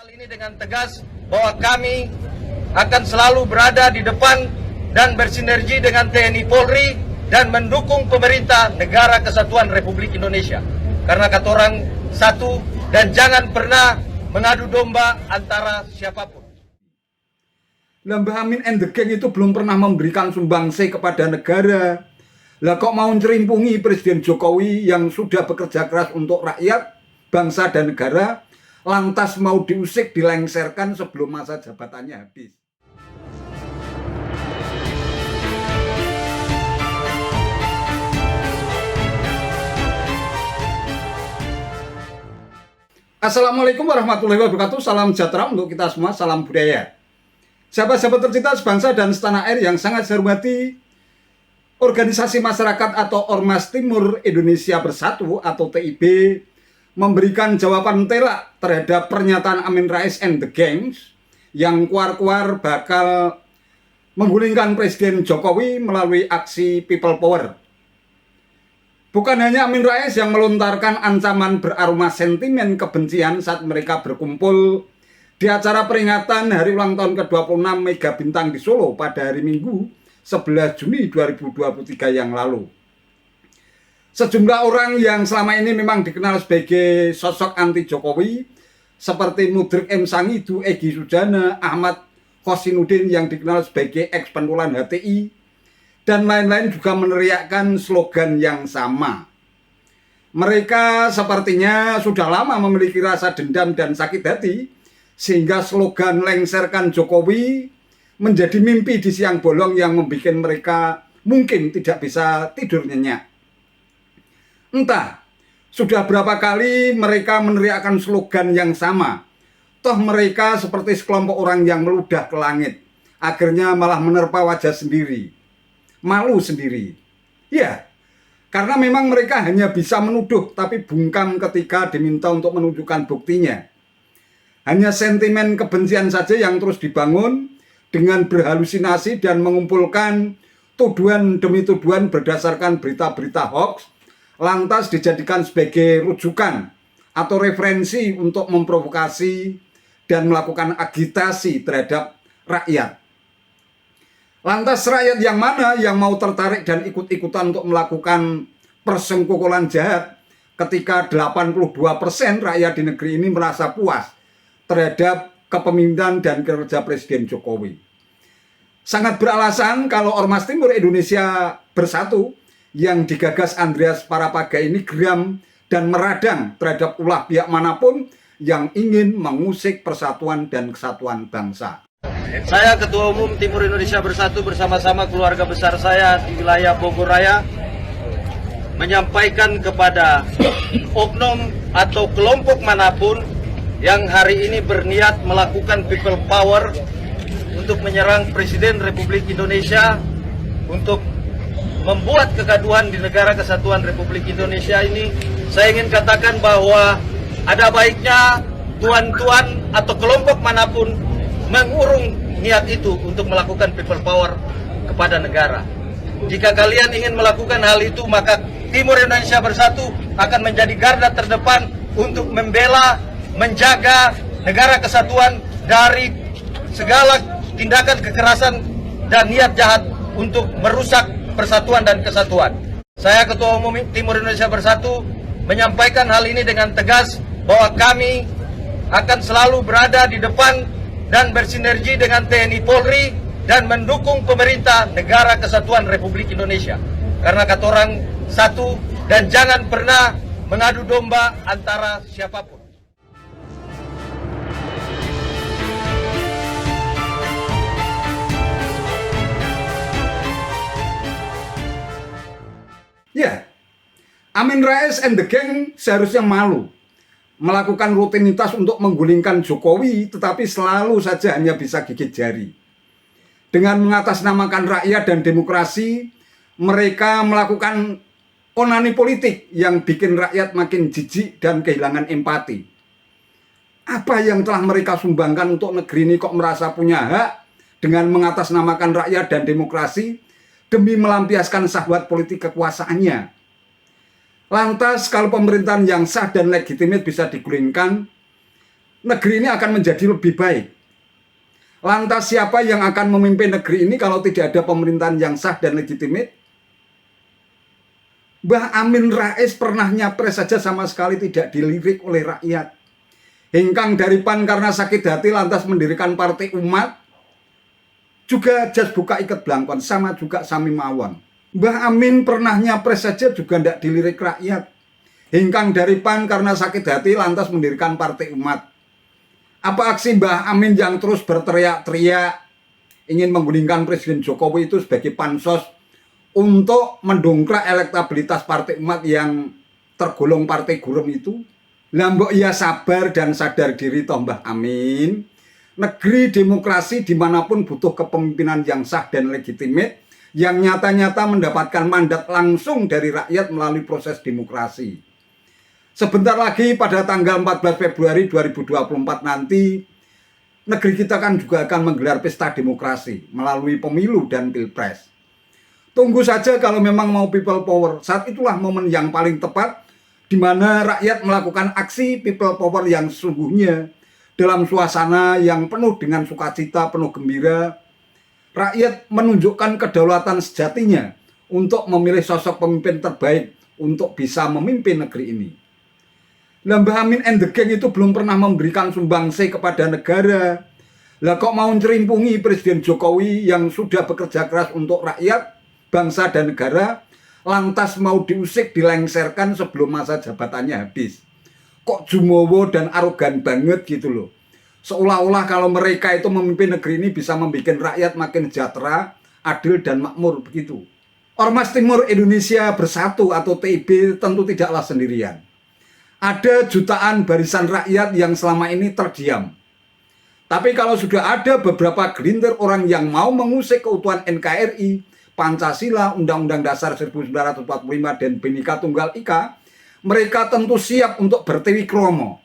hal ini dengan tegas bahwa kami akan selalu berada di depan dan bersinergi dengan TNI Polri dan mendukung pemerintah Negara Kesatuan Republik Indonesia. Karena kata orang satu dan jangan pernah mengadu domba antara siapapun. Mbah Amin and the Gang itu belum pernah memberikan sumbangsih kepada negara. Lah kok mau cerimpungi Presiden Jokowi yang sudah bekerja keras untuk rakyat, bangsa dan negara, lantas mau diusik, dilengserkan sebelum masa jabatannya habis. Assalamualaikum warahmatullahi wabarakatuh. Salam sejahtera untuk kita semua, salam budaya. Sahabat-sahabat tercinta sebangsa dan setanah air yang sangat saya hormati, Organisasi Masyarakat atau Ormas Timur Indonesia Bersatu atau TIB memberikan jawaban telak terhadap pernyataan Amin Rais and the Gangs yang kuar-kuar bakal menggulingkan Presiden Jokowi melalui aksi People Power. Bukan hanya Amin Rais yang melontarkan ancaman beraroma sentimen kebencian saat mereka berkumpul di acara peringatan hari ulang tahun ke-26 Mega Bintang di Solo pada hari Minggu 11 Juni 2023 yang lalu. Sejumlah orang yang selama ini memang dikenal sebagai sosok anti Jokowi seperti Mudrik M. Sangidu, Egy Sujana, Ahmad Khosinuddin yang dikenal sebagai ex-pentolan HTI, dan lain-lain juga meneriakkan slogan yang sama. Mereka sepertinya sudah lama memiliki rasa dendam dan sakit hati, sehingga slogan lengserkan Jokowi menjadi mimpi di siang bolong yang membuat mereka mungkin tidak bisa tidur nyenyak. Entah, sudah berapa kali mereka meneriakkan slogan yang sama, toh mereka seperti sekelompok orang yang meludah ke langit, akhirnya malah menerpa wajah sendiri. Malu sendiri. Ya, karena memang mereka hanya bisa menuduh tapi bungkam ketika diminta untuk menunjukkan buktinya. Hanya sentimen kebencian saja yang terus dibangun dengan berhalusinasi dan mengumpulkan tuduhan demi tuduhan berdasarkan berita-berita hoax, lantas dijadikan sebagai rujukan atau referensi untuk memprovokasi dan melakukan agitasi terhadap rakyat. Lantas rakyat yang mana yang mau tertarik dan ikut-ikutan untuk melakukan persengkokolan jahat ketika 82% rakyat di negeri ini merasa puas terhadap kepemimpinan dan kinerja Presiden Jokowi. Sangat beralasan kalau Ormas Timur Indonesia Bersatu yang digagas Andreas Parapaga ini geram dan meradang terhadap ulah pihak manapun yang ingin mengusik persatuan dan kesatuan bangsa. Saya Ketua Umum Timur Indonesia Bersatu bersama-sama keluarga besar saya di wilayah Bogor Raya menyampaikan kepada oknum atau kelompok manapun yang hari ini berniat melakukan people power untuk menyerang Presiden Republik Indonesia, untuk membuat kegaduhan di Negara Kesatuan Republik Indonesia ini, saya ingin katakan bahwa ada baiknya tuan-tuan atau kelompok manapun mengurung niat itu untuk melakukan people power kepada negara. Jika kalian ingin melakukan hal itu, maka Timur Indonesia Bersatu akan menjadi garda terdepan untuk membela, menjaga negara kesatuan dari segala tindakan kekerasan dan niat jahat untuk merusak persatuan dan kesatuan. Saya Ketua Umum Timur Indonesia Bersatu menyampaikan hal ini dengan tegas bahwa kami akan selalu berada di depan dan bersinergi dengan TNI Polri dan mendukung pemerintah Negara Kesatuan Republik Indonesia. Karena kata orang satu dan jangan pernah mengadu domba antara siapapun. Ya, Amin Rais and the Gang seharusnya malu melakukan rutinitas untuk menggulingkan Jokowi, tetapi selalu saja hanya bisa gigit jari. Dengan mengatasnamakan rakyat dan demokrasi, mereka melakukan onani politik yang bikin rakyat makin jijik dan kehilangan empati. Apa yang telah mereka sumbangkan untuk negeri ini kok merasa punya hak dengan mengatasnamakan rakyat dan demokrasi demi melampiaskan syahwat politik kekuasaannya? Lantas kalau pemerintahan yang sah dan legitimit bisa digulingkan, negeri ini akan menjadi lebih baik. Lantas siapa yang akan memimpin negeri ini kalau tidak ada pemerintahan yang sah dan legitimate? Mbah Amin Rais pernah nyapres saja sama sekali tidak dilirik oleh rakyat. Hengkang dari PAN karena sakit hati lantas mendirikan Partai Umat. Juga jas buka ikat belangkon, sama juga Sami Mawon. Mbah Amin pernah nyapres saja juga tidak dilirik rakyat. Hengkang dari PAN karena sakit hati lantas mendirikan Partai Umat. Apa aksi Mbah Amin yang terus berteriak-teriak ingin menggulingkan Presiden Jokowi itu sebagai pansos untuk mendongkrak elektabilitas Partai Umat yang tergolong partai gurem itu? Lambok ia sabar dan sadar diri toh Mbah Amin. Negeri demokrasi dimanapun butuh kepemimpinan yang sah dan legitimate, yang nyata-nyata mendapatkan mandat langsung dari rakyat melalui proses demokrasi. Sebentar lagi pada tanggal 14 Februari 2024 nanti, negeri kita kan juga akan menggelar pesta demokrasi melalui pemilu dan pilpres. Tunggu saja kalau memang mau people power, saat itulah momen yang paling tepat di mana rakyat melakukan aksi people power yang sesungguhnya dalam suasana yang penuh dengan sukacita, penuh gembira. Rakyat menunjukkan kedaulatan sejatinya untuk memilih sosok pemimpin terbaik untuk bisa memimpin negeri ini. Mbah Amin and the gang itu belum pernah memberikan sumbangsih kepada negara. Lah kok mau cerimpungi Presiden Jokowi yang sudah bekerja keras untuk rakyat, bangsa dan negara, lantas mau diusik, dilengserkan sebelum masa jabatannya habis. Kok jumowo dan arogan banget gitu loh. Seolah-olah kalau mereka itu memimpin negeri ini bisa membuat rakyat makin sejahtera, adil dan makmur begitu. Ormas Timur Indonesia Bersatu atau TIB tentu tidaklah sendirian. Ada jutaan barisan rakyat yang selama ini terdiam. Tapi kalau sudah ada beberapa gelintir orang yang mau mengusik keutuhan NKRI, Pancasila, Undang-Undang Dasar 1945 dan Bhinneka Tunggal Ika, mereka tentu siap untuk bertiwi kromo,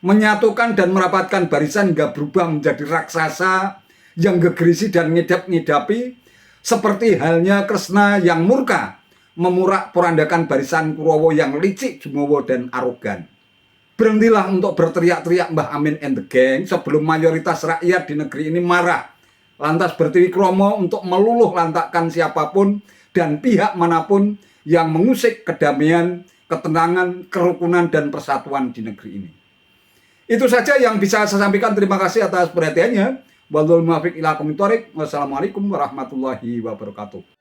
menyatukan dan merapatkan barisan hingga berubah menjadi raksasa yang gegerisi dan ngidap-ngidapi, seperti halnya Kresna yang murka, memurak-porandakan barisan Kurowo yang licik, jumowo dan arogan. Berhentilah untuk berteriak-teriak Mbah Amin and the gang sebelum mayoritas rakyat di negeri ini marah. Lantas bertiwi kromo untuk meluluh lantakkan siapapun dan pihak manapun yang mengusik kedamaian, ketenangan, kerukunan, dan persatuan di negeri ini. Itu saja yang bisa saya sampaikan. Terima kasih atas perhatiannya. Wassalamualaikum warahmatullahi wabarakatuh.